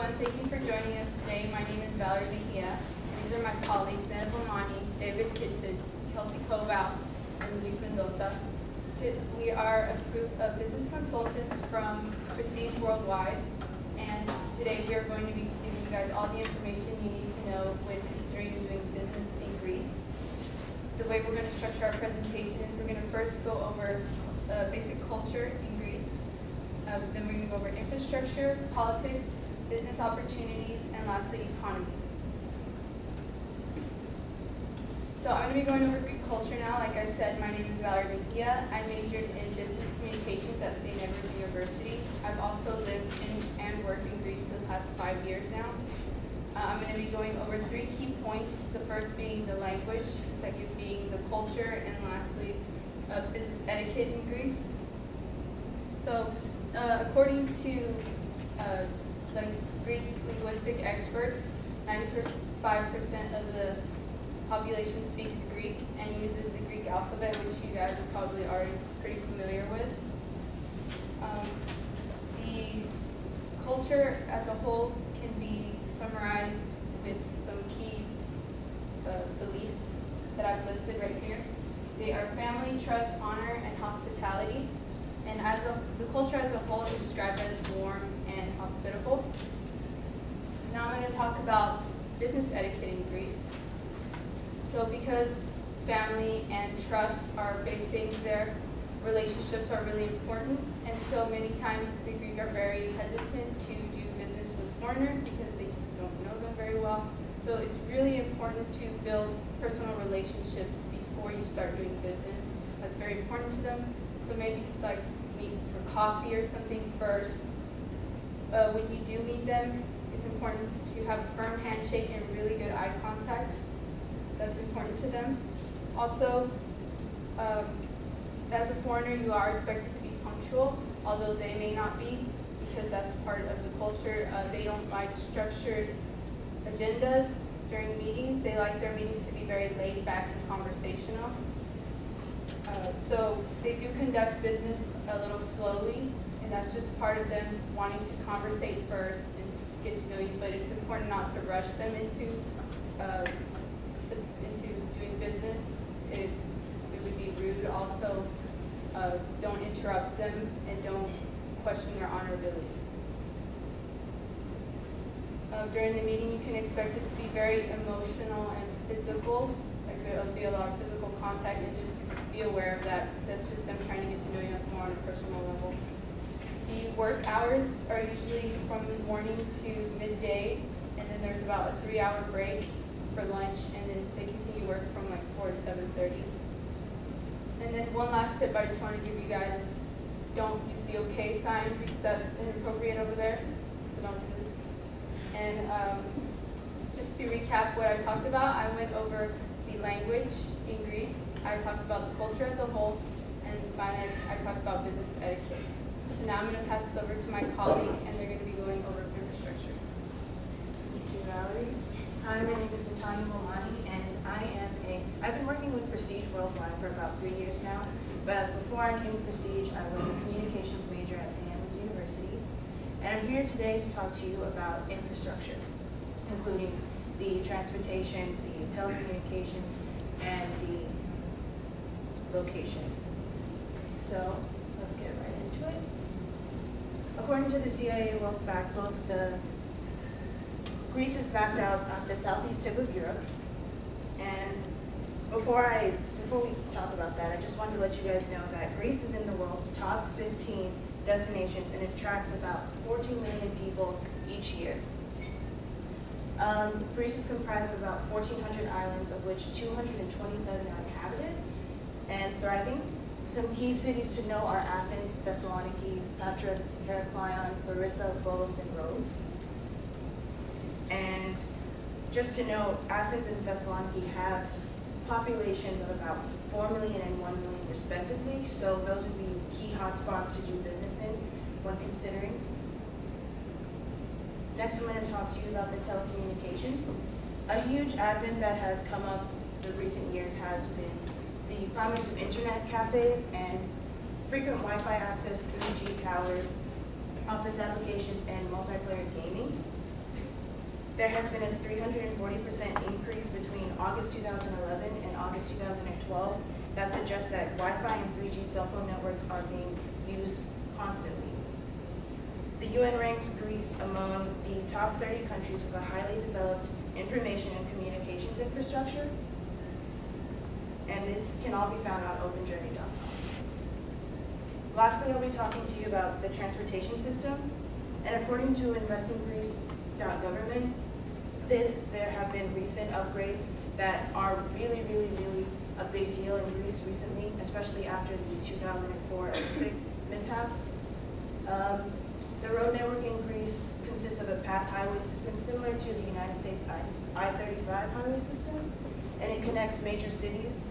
everyone. Thank you for joining us today. My name is Valerie Mejia, and these are my colleagues, Nana Bomani, David Kitson, Kelsey Koval, and Luis Mendoza. We are a group of business consultants from Prestige Worldwide, and today we are going to be giving you guys all the information you need to know when considering doing business in Greece. The way we're going to structure our presentation is we're going to first go over basic culture in Greece. Then we're going to go over infrastructure, politics, business opportunities, and lastly, economy. So I'm going to be going over Greek culture now. Like I said, my name is Valerie Mejia. I majored in business communications at St. Edward's University. I've also lived in and worked in Greece for the past 5 years now. I'm going to be going over 3 key points, the first being the language, the second being the culture, and lastly, business etiquette in Greece. So, according to Greek linguistic experts, 95% of the population speaks Greek and uses the Greek alphabet, which you guys are probably already pretty familiar with. The culture as a whole can be summarized with some key beliefs that I've listed right here. They are family, trust, honor, and hospitality. And the culture as a whole is described as warm and hospitable. Now I'm going to talk about business etiquette in Greece. So because family and trust are big things there, relationships are really important. And so many times the Greek are very hesitant to do business with foreigners because they just don't know them very well. So it's really important to build personal relationships before you start doing business. That's very important to them. So maybe like meet for coffee or something first. When you do meet them, it's important to have a firm handshake and really good eye contact. That's important to them. Also, as a foreigner, you are expected to be punctual, although they may not be, because that's part of the culture. They don't like structured agendas during meetings. They like their meetings to be very laid back and conversational. So they do conduct business a little slowly, and that's just part of them wanting to conversate first and get to know you, but it's important not to rush them into doing business. It would be rude. Also, don't interrupt them and don't question their honorability. During the meeting, you can expect it to be very emotional and physical. Like there'll be a lot of physical contact, and just be aware of that. That's just them trying to get to know you more on a personal level. The work hours are usually from the morning to midday, and then there's about a 3-hour break for lunch, and then they continue work from like 4 to 7:30. And then one last tip I just want to give you guys is don't use the OK sign because that's inappropriate over there. So don't do this. And just to recap what I talked about, I went over the language in Greece. I talked about the culture as a whole, and finally I talked about business etiquette. So now I'm going to pass this over to my colleague, and they're going to be going over infrastructure. Thank you, Valerie. Hi, my name is Natanya Bomani, and I've been working with Prestige Worldwide for about 3 years now, but before I came to Prestige, I was a communications major at St. Edward's University, and I'm here today to talk to you about infrastructure, including the transportation, the telecommunications, and the location. So let's get right into it. According to the CIA World's Factbook, Greece is mapped out on the southeast tip of Europe. And before we talk about that, I just wanted to let you guys know that Greece is in the world's top 15 destinations, and it attracts about 14 million people each year. Greece is comprised of about 1,400 islands, of which 227 are inhabited and thriving. Some key cities to know are Athens, Thessaloniki, Patras, Heraklion, Larissa, Volos, and Rhodes. And just to know, Athens and Thessaloniki have populations of about 4 million and 1 million respectively, so those would be key hotspots to do business in when considering. Next, I'm going to talk to you about the telecommunications. A huge advent that has come up in recent years has been the prominence of internet cafes and frequent Wi-Fi access, 3G towers, office applications, and multiplayer gaming. There has been a 340% increase between August 2011 and August 2012 that suggests that Wi-Fi and 3G cell phone networks are being used constantly. The UN ranks Greece among the top 30 countries with a highly developed information and communications infrastructure, and this can all be found on openjourney.com. Lastly, I'll be talking to you about the transportation system, and according to investinggreece.government, there have been recent upgrades that are really a big deal in Greece recently, especially after the 2004 earthquake mishap. The road network in Greece consists of a path highway system similar to the United States I-35 highway system, and it connects major cities.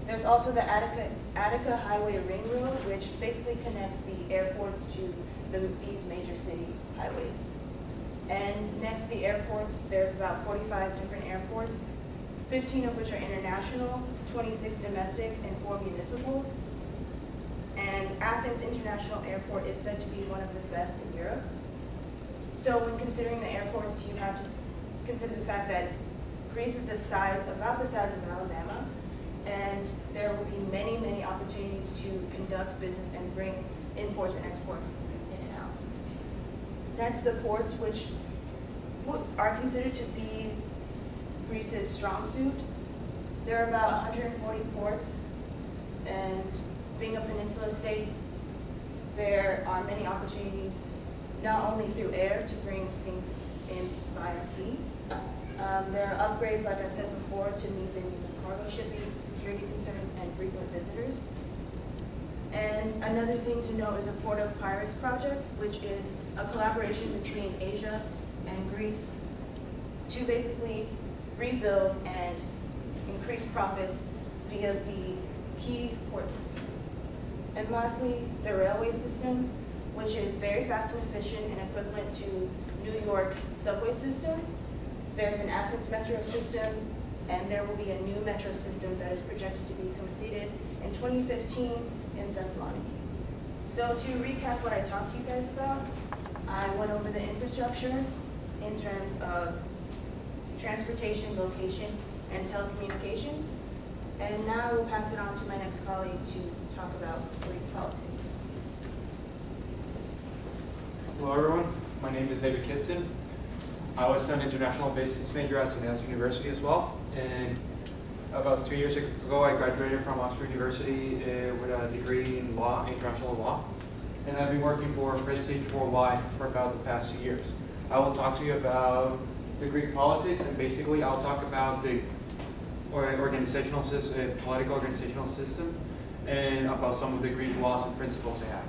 There's also the Attica Highway Ring Road, which basically connects the airports to these major city highways. And next, the airports, there's about 45 different airports, 15 of which are international, 26 domestic, and 4 municipal. And Athens International Airport is said to be one of the best in Europe. So when considering the airports, you have to consider the fact that Greece is about the size of Alabama, and there will be many opportunities to conduct business and bring imports and exports in and out. Next, the ports, which are considered to be Greece's strong suit. There are about 140 ports, and being a peninsula state, there are many opportunities, not only through air to bring things in via sea. There are upgrades, like I said before, to meet the needs of cargo shipping, security concerns, and frequent visitors. And another thing to note is the Port of Piraeus project, which is a collaboration between Asia and Greece to basically rebuild and increase profits via the key port system. And lastly, the railway system, which is very fast and efficient and equivalent to New York's subway system. There's an Athens metro system, and there will be a new metro system that is projected to be completed in 2015 in Thessaloniki. So to recap what I talked to you guys about, I went over the infrastructure in terms of transportation, location, and telecommunications. And now I will pass it on to my next colleague to talk about Greek politics. Hello everyone, my name is David Kitson. I was an international business major at St. Anne's University as well. And about 2 years ago, I graduated from Oxford University with a degree in law, international law. And I've been working for Prestige Worldwide for about the past 2 years. I will talk to you about the Greek politics, and basically I'll talk about the organizational system, political organizational system, and about some of the Greek laws and principles they have.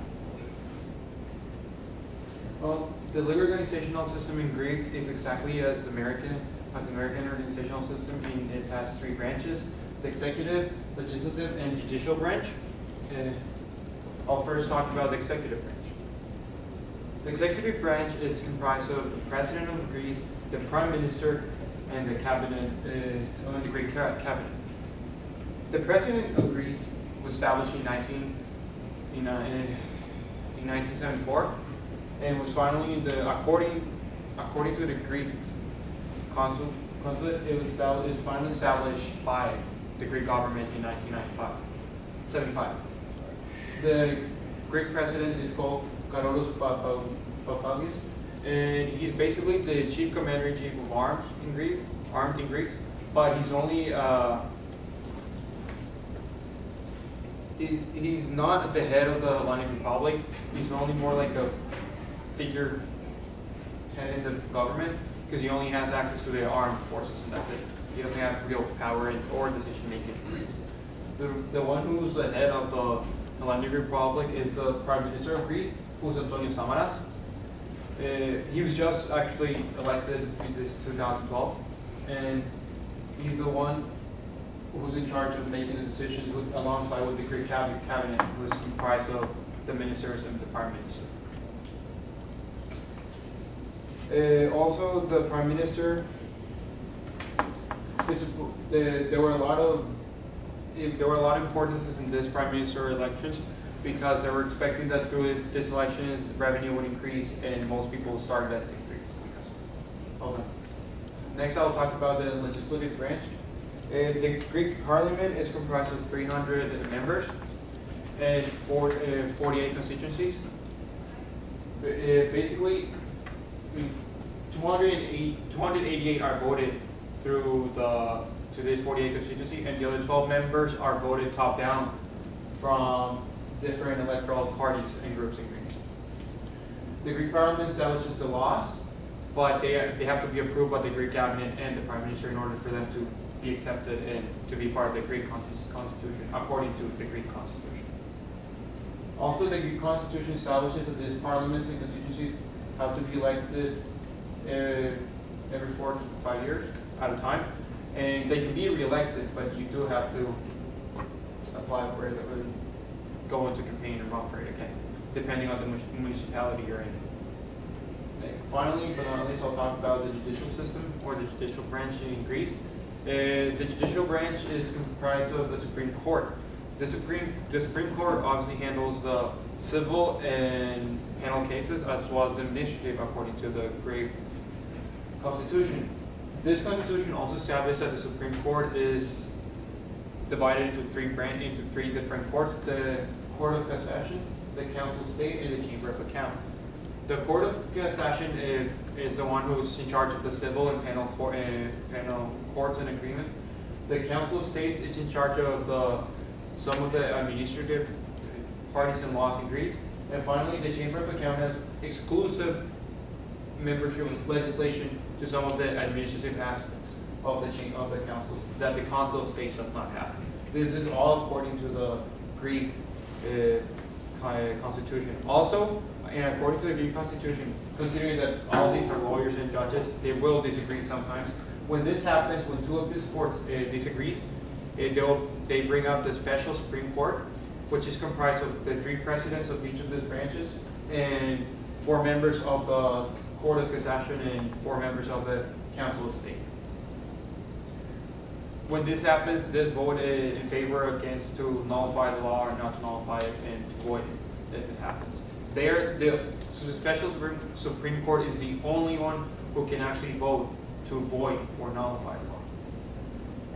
Well, the legal organizational system in Greek is exactly as the American organizational system. It has 3 branches: the executive, legislative, and judicial branch. I'll first talk about the executive branch. The executive branch is comprised of the president of Greece, the prime minister, and the cabinet, the Greek cabinet. The president of Greece was established in 1974, and was finally according to the Greek consulate, it was finally established by the Greek government in 1975. The Greek president is called Karolos Papagis, and he's basically the chief commander-in-chief of armed in Greece, but he's only he's not the head of the Hellenic Republic. He's only more like a figure head in the government, because he only has access to the armed forces, and that's it. He doesn't have real power or decision making in Greece. The one who's the head of the Hellenic Republic is the Prime Minister of Greece, who's Antonis Samaras. He was just actually elected in this 2012, and he's the one who's in charge of making the decisions alongside with the Greek cabinet, who is comprised of the ministers and the Prime Minister. Also, the Prime Minister, there were a lot of importances in this Prime Minister elections, because they were expecting that through this elections revenue would increase and most people would start investing in Greece. Next, I'll talk about the legislative branch. The Greek parliament is comprised of 300 members and 48 constituencies. Basically, 288 are voted through today's 48 constituency, and the other 12 members are voted top down from different electoral parties and groups in Greece. The Greek parliament establishes the laws, but they have to be approved by the Greek cabinet and the prime minister in order for them to be accepted and to be part of the Greek constitution, according to the Greek constitution. Also, the Greek constitution establishes that these parliaments and constituencies have to be elected every 4 to 5 years at a time, and they can be re-elected, but you do have to apply for it or go into campaign and run for it again, depending on the municipality you're in. Finally, but not least, I'll talk about the judicial system or the judicial branch in Greece. The judicial branch is comprised of the Supreme Court. The Supreme Court obviously handles the civil and penal cases as well as the administrative according to the Greek Constitution. This Constitution also established that the Supreme Court is divided into three different courts: the Court of Cassation, the Council of State, and the Chamber of Account. The Court of Cassation is the one who is in charge of the civil and penal courts and agreements. The Council of State is in charge of some of the administrative parties and laws in Greece. And finally, the Chamber of Account has exclusive membership legislation to some of the administrative aspects of the Council that the Council of State does not have. This is all according to the Greek Constitution. Also, and according to the Greek Constitution, considering that all these are lawyers and judges, they will disagree sometimes. When this happens, when two of these courts disagrees, they bring up the special Supreme Court, which is comprised of the 3 presidents of each of these branches and 4 members of the Court of Cassation and 4 members of the Council of State. When this happens, this vote in favor against to nullify the law or not to nullify it and to void it if it happens. So the special Supreme Court is the only one who can actually vote to void or nullify the law.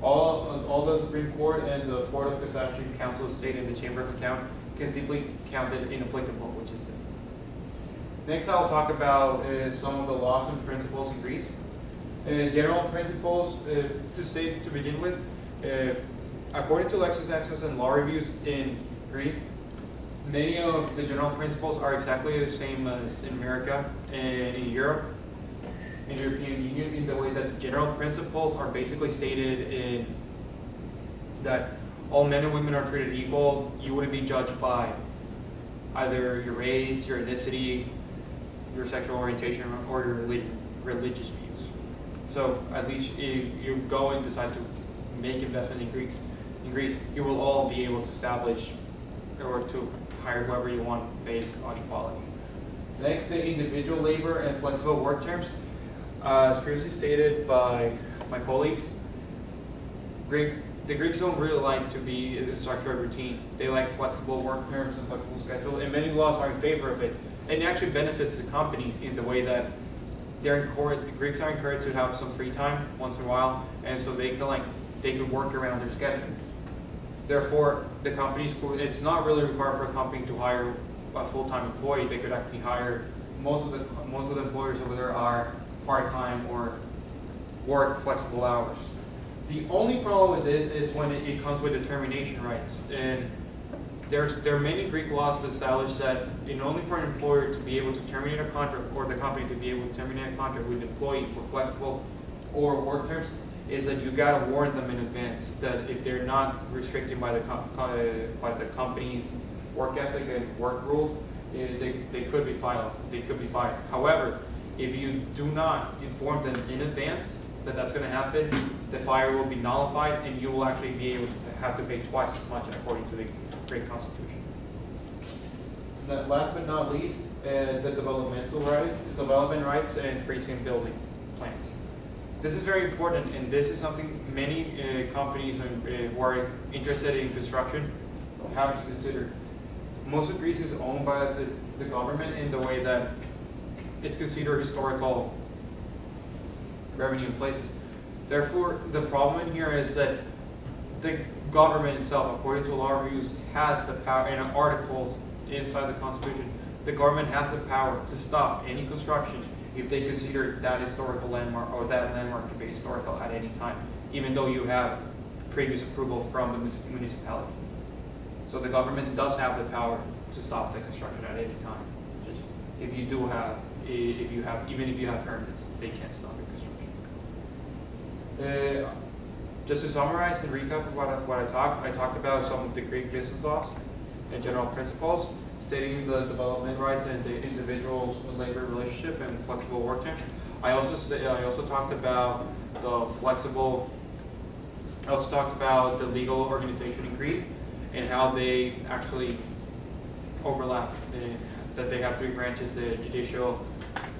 All the Supreme Court and the Court of Cassation, Council of State, and the Chamber of Account can simply count it inapplicable, which is different. Next, I'll talk about some of the laws and principles in Greece. General principles to begin with. According to LexisNexis and law reviews in Greece, many of the general principles are exactly the same as in America and in Europe, in the European Union, in the way that the general principles are basically stated in that all men and women are treated equal. You wouldn't be judged by either your race, your ethnicity, your sexual orientation, or your religious views. So at least if you go and decide to make investment in Greece, you will all be able to establish or to hire whoever you want based on equality. Next, the individual labor and flexible work terms. As previously stated by my colleagues, the Greeks don't really like to be in a structured routine. They like flexible work terms and flexible schedule, and many laws are in favor of it. And it actually benefits the companies in the way that the Greeks are encouraged to have some free time once in a while, and so they can work around their schedule. Therefore, the companies, it's not really required for a company to hire a full-time employee. They could actually hire, most of the employers over there are part-time or work flexible hours. The only problem with this is when it comes with determination rights. And there are many Greek laws that establish that in only for an employer to be able to terminate a contract or the company to be able to terminate a contract with an employee for flexible or work terms is that you gotta warn them in advance that if they're not restricted by the company's work ethic and work rules, they could be fired. However, if you do not inform them in advance that that's going to happen, the fire will be nullified and you will actually be able to have to pay twice as much according to the Greek Constitution. Last but not least, the development rights and freezing building plans. This is very important, and this is something many companies who are interested in construction have to consider. Most of Greece is owned by the government in the way that it's considered historical revenue in places. Therefore, the problem in here is that the government itself, according to law reviews, has the power, in articles inside the Constitution, the government has the power to stop any construction if they consider that historical landmark or that landmark to be historical at any time, even though you have previous approval from the municipality. So the government does have the power to stop the construction at any time. Just if you do have, even if you have permits, they can't stop the construction. Just to summarize and recap of what I talked about some of the Greek business laws and general principles, stating the development rights and the individual labor relationship and flexible work time. I also talked about the flexible. I also talked about the legal organization in Greece and how they actually overlap. That they have three branches: the judicial,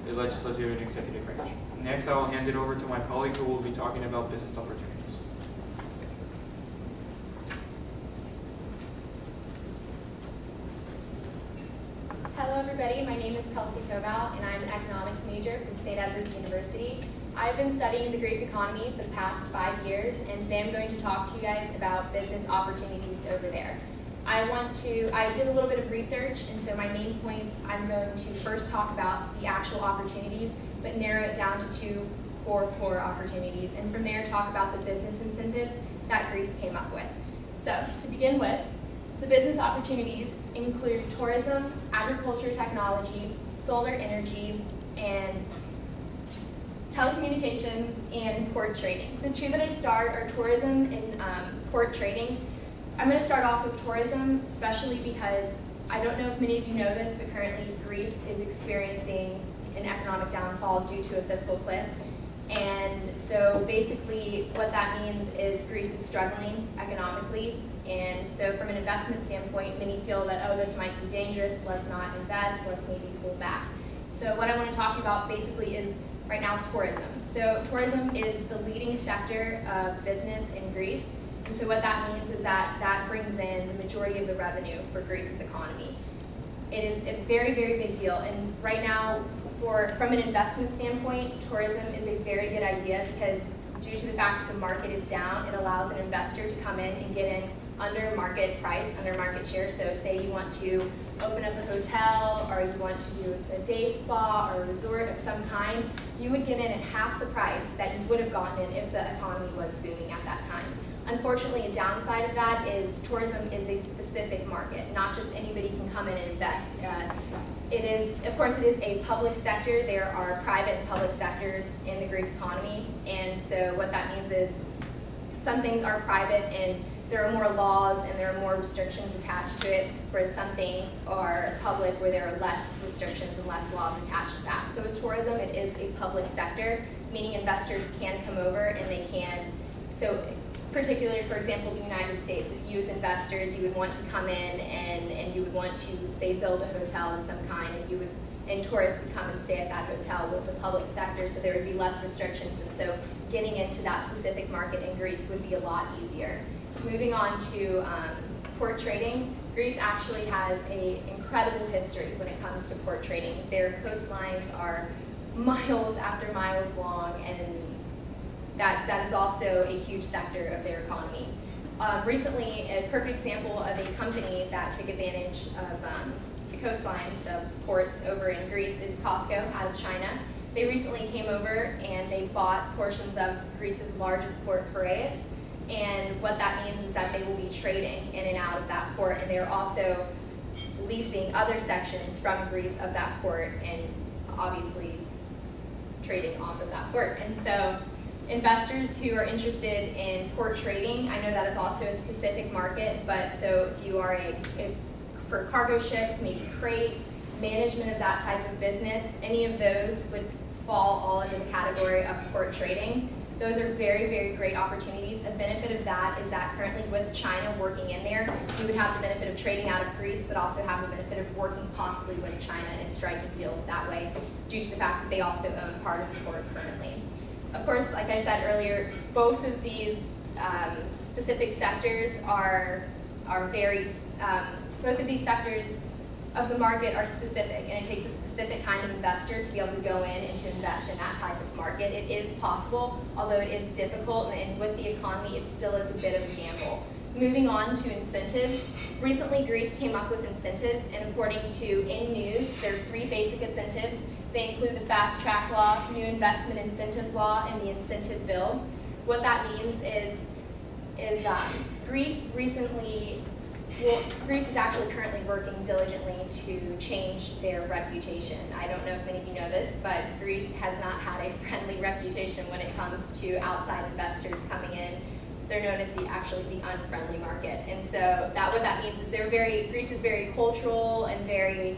the legislative, and executive branch. Next, I will hand it over to my colleague who will be talking about business opportunities. Hello everybody, my name is Kelsey Koval and I'm an economics major from St. Edward's University. I've been studying the Greek economy for the past 5 years, and today I'm going to talk to you guys about business opportunities over there. I did a little bit of research, and so my main points, I'm going to first talk about the actual opportunities, but narrow it down to two core opportunities, and from there talk about the business incentives that Greece came up with. So to begin with, the business opportunities include tourism, agriculture technology, solar energy, and telecommunications, and port trading. The two that I start are tourism and port trading. I'm going to start off with tourism, especially because I don't know if many of you know this, but currently Greece is experiencing an economic downfall due to a fiscal cliff. And so basically what that means is Greece is struggling economically. And so from an investment standpoint, many feel that, oh, this might be dangerous, let's not invest, let's maybe pull back. So what I want to talk about basically is right now tourism. So tourism is the leading sector of business in Greece. And so what that means is that that brings in the majority of the revenue for Greece's economy. It is a very, very big deal. And right now, from an investment standpoint, tourism is a very good idea because due to the fact that the market is down, it allows an investor to come in and get in under market price, under market share. So say you want to open up a hotel or you want to do a day spa or a resort of some kind, you would get in at half the price that you would have gotten in if the economy was booming at that time. Unfortunately, a downside of that is tourism is a specific market. Not just anybody can come in and invest. Of course, it is a public sector. There are private and public sectors in the Greek economy. And so what that means is some things are private and there are more laws and there are more restrictions attached to it, whereas some things are public where there are less restrictions and less laws attached to that. So with tourism, it is a public sector, meaning investors can come over and they can. So particularly, for example, the United States, if you as investors, you would want to come in and you would want to, say, build a hotel of some kind, and tourists would come and stay at that hotel. Well, it's a public sector, so there would be less restrictions, and so getting into that specific market in Greece would be a lot easier. Moving on to port trading, Greece actually has an incredible history when it comes to port trading. Their coastlines are miles after miles long, and that is also a huge sector of their economy. Recently, a perfect example of a company that took advantage of the coastline, the ports over in Greece, is Costco out of China. They recently came over and they bought portions of Greece's largest port, Piraeus, and what that means is that they will be trading in and out of that port, and they're also leasing other sections from Greece of that port and obviously trading off of that port. And so investors who are interested in port trading, I know that is also a specific market, but so if you are for cargo ships, maybe crates, management of that type of business, any of those would fall all under the category of port trading. Those are very, very great opportunities. A benefit of that is that currently with China working in there, you would have the benefit of trading out of Greece, but also have the benefit of working possibly with China and striking deals that way, due to the fact that they also own part of the port currently. Of course, like I said earlier, both of these specific sectors are very, both of these sectors of the market are specific, and it takes a specific kind of investor to be able to go in and to invest in that type of market. It is possible, although it is difficult, and with the economy, it still is a bit of a gamble. Moving on to incentives. Recently, Greece came up with incentives, and according to In-News, there are 3 basic incentives. They include the Fast Track Law, New Investment Incentives Law, and the Incentive Bill. What that means is Greece is actually currently working diligently to change their reputation. I don't know if many of you know this, but Greece has not had a friendly reputation when it comes to outside investors coming in. They're known as the unfriendly market. And so what that means is Greece is very cultural and very,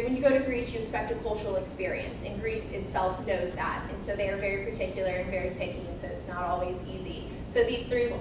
when you go to Greece, you expect a cultural experience, and Greece itself knows that. And so they are very particular and very picky, and so it's not always easy. So these three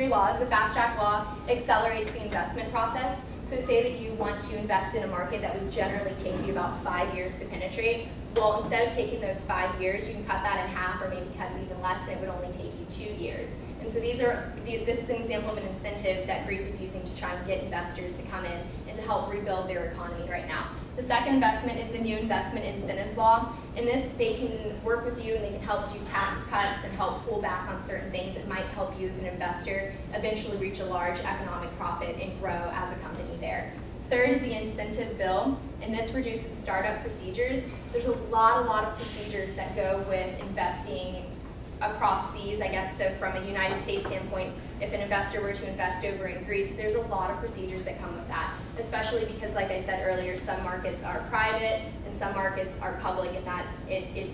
laws, the Fast Track Law accelerates the investment process. So say that you want to invest in a market that would generally take you about 5 years to penetrate. Well, instead of taking those 5 years, you can cut that in half or maybe cut it even less, and it would only take you 2 years. And so this is an example of an incentive that Greece is using to try and get investors to come in and to help rebuild their economy right now. The second investment is the New Investment Incentives Law. In this, they can work with you and they can help do tax cuts and help pull back on certain things that might help you as an investor eventually reach a large economic profit and grow as a company there. Third is the Incentive Bill, and this reduces startup procedures. There's a lot of procedures that go with investing across seas, I guess. So from a United States standpoint, if an investor were to invest over in Greece, there's a lot of procedures that come with that, especially because, like I said earlier, some markets are private and some markets are public, and that it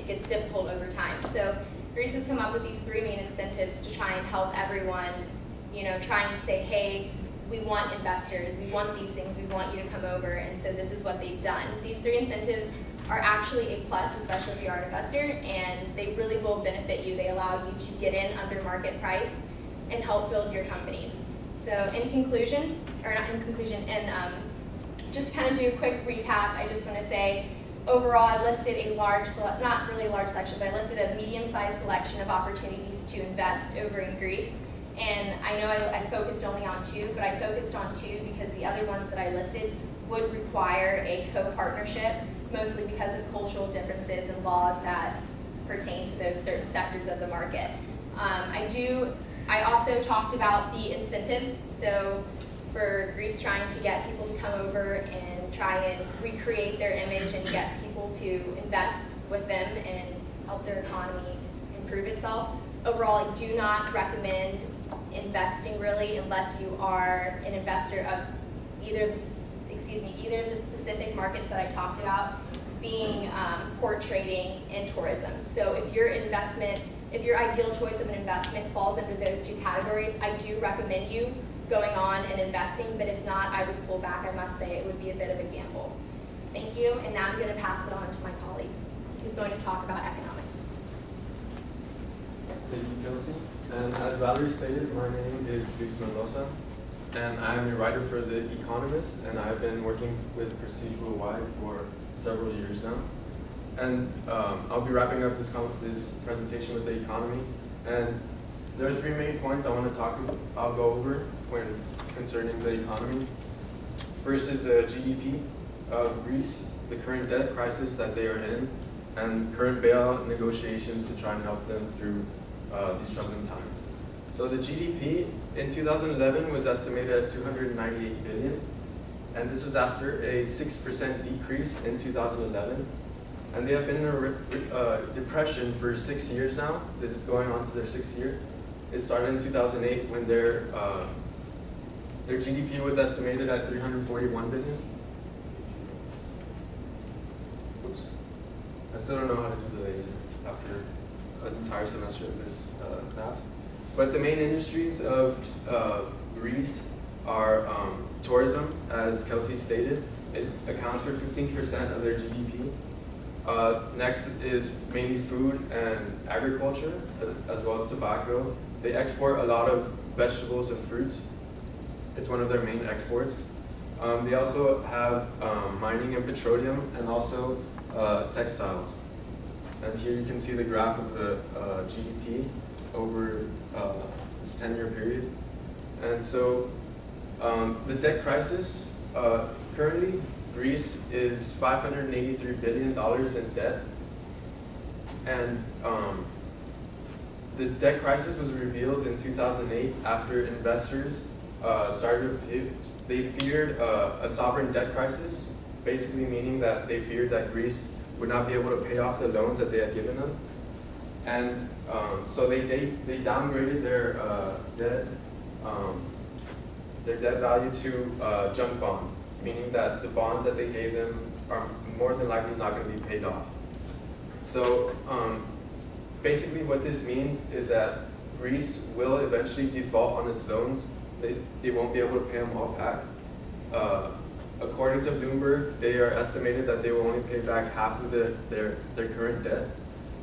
gets difficult over time. So Greece has come up with these 3 main incentives to try and help everyone, try and say, hey, we want investors, we want these things, we want you to come over, and so this is what they've done. These 3 incentives are actually a plus, especially if you are an investor, and they really will benefit you. They allow you to get in under market price and help build your company. So just kind of do a quick recap, I just want to say, overall, I listed not really a large section, but I listed a medium-sized selection of opportunities to invest over in Greece. And I know I focused only on 2, but I focused on 2 because the other ones that I listed would require a co-partnership, mostly because of cultural differences and laws that pertain to those certain sectors of the market. I also talked about the incentives, so for Greece trying to get people to come over and try and recreate their image and get people to invest with them and help their economy improve itself. Overall, I do not recommend investing really unless you are an investor of either of the specific markets that I talked about, being port trading and tourism. So if your ideal choice of an investment falls under those 2 categories, I do recommend you going on and investing, but if not, I would pull back. I must say it would be a bit of a gamble. Thank you, and now I'm going to pass it on to my colleague, who's going to talk about economics. Thank you, Kelsey. And as Valerie stated, my name is Luis Mendoza, and I'm a writer for The Economist, and I've been working with Prestige Worldwide for several years now. And I'll be wrapping up this presentation with the economy. And there are 3 main points I'll go over concerning the economy. First is the GDP of Greece, the current debt crisis that they are in, and current bailout negotiations to try and help them through these troubling times. So the GDP in 2011 was estimated at 298 billion, and this was after a 6% decrease in 2011. And they have been in a depression for 6 years now. This is going on to their 6th year. It started in 2008 when their GDP was estimated at 341 billion. Oops. I still don't know how to do the laser after an entire semester of this class. But the main industries of Greece are tourism, as Kelsey stated. It accounts for 15% of their GDP. Next is mainly food and agriculture, as well as tobacco. They export a lot of vegetables and fruits. It's one of their main exports. They also have mining and petroleum, and also textiles. And here you can see the graph of the GDP over this 10-year period. And so the debt crisis, currently Greece is $583 billion in debt. And the debt crisis was revealed in 2008 after investors they feared a sovereign debt crisis, basically meaning that they feared that Greece would not be able to pay off the loans that they had given them. And so they downgraded their debt value to junk bond, meaning that the bonds that they gave them are more than likely not going to be paid off. So basically what this means is that Greece will eventually default on its loans. They won't be able to pay them all back. According to Bloomberg, they are estimated that they will only pay back half of their current debt.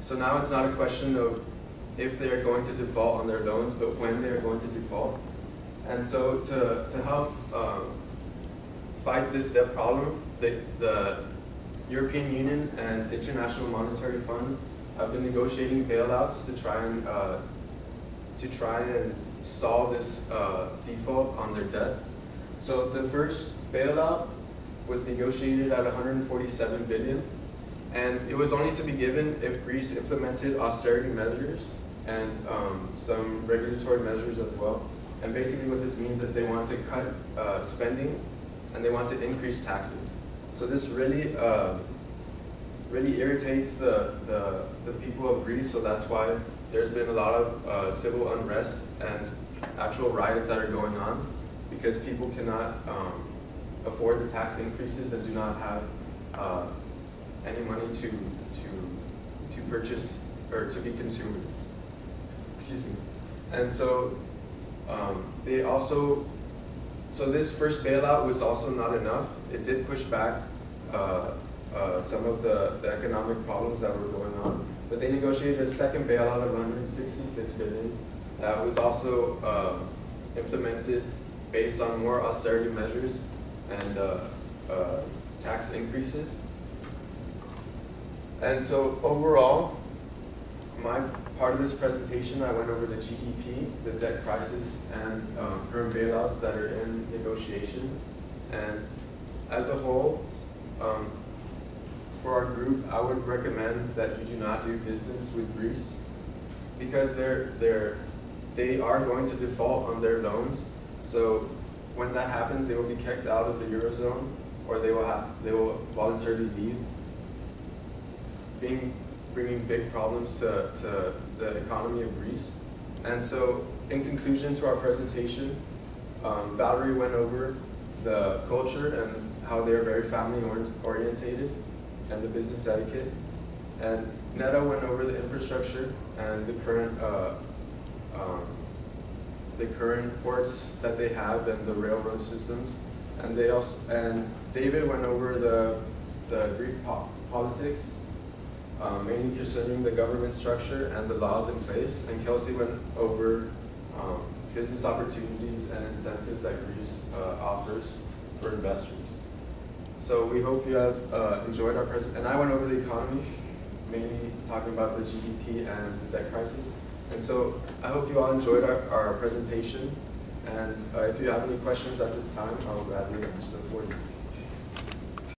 So now it's not a question of if they are going to default on their loans, but when they are going to default. And so to help fight this debt problem, the European Union and International Monetary Fund have been negotiating bailouts to try and stall this default on their debt. So the first bailout was negotiated at $147 billion, and it was only to be given if Greece implemented austerity measures and some regulatory measures as well. And basically what this means is they want to cut spending and they want to increase taxes. So this really irritates the people of Greece, so that's why there's been a lot of civil unrest and actual riots that are going on, because people cannot afford the tax increases and do not have any money to purchase or to be consumed. Excuse me. And so so this first bailout was also not enough. It did push back some of the economic problems that were going on. But they negotiated a second bailout of $166 billion that was also implemented based on more austerity measures and tax increases. And so overall, my part of this presentation, I went over the GDP, the debt crisis, and current bailouts that are in negotiation. And as a whole, for our group, I would recommend that you do not do business with Greece, because they are going to default on their loans. So when that happens, they will be kicked out of the Eurozone, or they will voluntarily leave, bringing big problems to the economy of Greece. And so in conclusion to our presentation, Valerie went over the culture and how they are very family orientated and the business etiquette. And Netta went over the infrastructure and the current ports that they have and the railroad systems. And David went over the Greek politics, mainly concerning the government structure and the laws in place. And Kelsey went over business opportunities and incentives that Greece offers for investors. So we hope you have enjoyed our presentation. And I went over the economy, mainly talking about the GDP and the debt crisis. And so I hope you all enjoyed our presentation. And if you have any questions at this time, I'll gladly answer them for you.